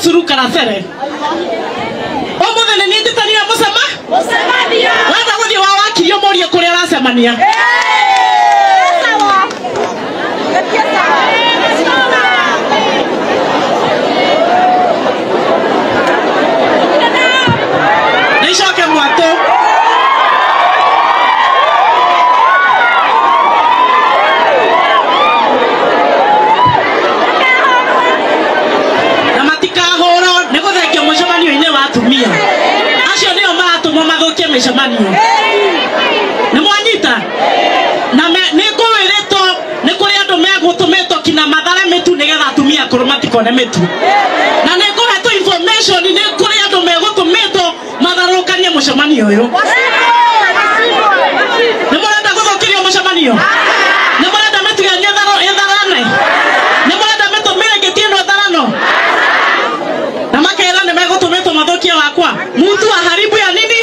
suruka na sere omuthe ni nditanira musemania wenda guthi wa wakirio morie kuria rasemania sawa nishoke mwato na matika horo nego thekio mucemanio ine watumia acio nio maratuma mathukie micemanio ni mwanyita na ni kuwiritwo ni kuri andu megutumitwo kina mathare mitu nigetha atumia kuru matikone mitu na ni kuhetwo information ni kuri andu megutumitwo matharukanie mucemanio uyu ni murenda guthukirio mucemanio ni murenda mituganie tharane ni murenda mitumire ngitino tharano na makera ni megutumitwo mathukia wakwa mtu aharibu ya nini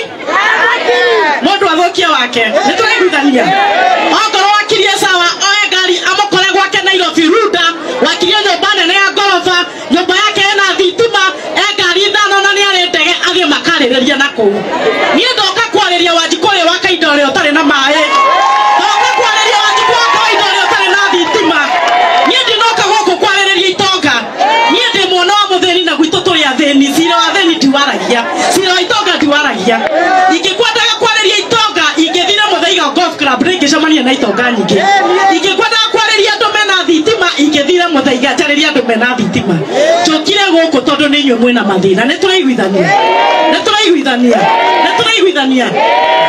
mundu athukia wake ni turaiguithania ongoro wakirie sawa oe ngari amukore gwake Nairobi Ruda wakirie nyumba nene ya gorofa nyumba yake ena thitima ngari thano na ni ari ndege athie makaririria nako ni ndoka kwariria Wanjikuri wa Kainda uri utari na mai ndoka kwariria Wanjikuri wa Kainda uri utari na thitima ni ndinoka guku kwariria Itonga ni ndi mwana wa mutheni na gwitu turi atheni sira wa theni diwaragia sira wa Itonga diwaragia ingikwendaga kwariria Itonga ingithira muthaiga golf club ringicemania na Itonga nyingi ingikwendaga kwariria andu mena thitima ingithira muthaiga tariria andu mena thitima chokire guku tondu ni nywe mwina mathina ni turaiguithania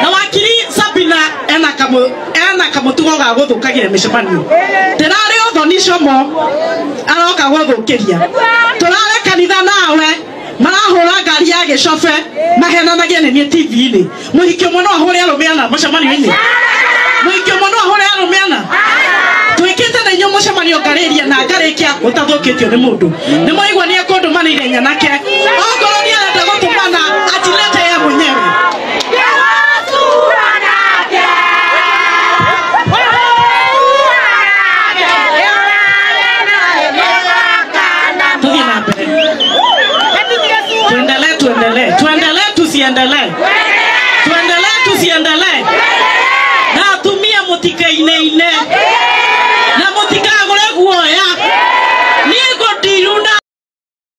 na wakiri Sabina ena kamutugo ga guthukagira micemanio tirari uthoni como aroka guthukiria turare kanitha nawe marahura ngari ya gicobe mahenanagia ni TV-ini muhikio muno ahure arumiana mucemanio-ini muhikio muno ahure arumiana twikite na inyo mucemanio ngariria na ngarikia utathukitio ni mundu ni moigwa ni akondu manire nyanake ongoro ni arenda gutumana atilete ya mwenyewe tuendelee tusiendelee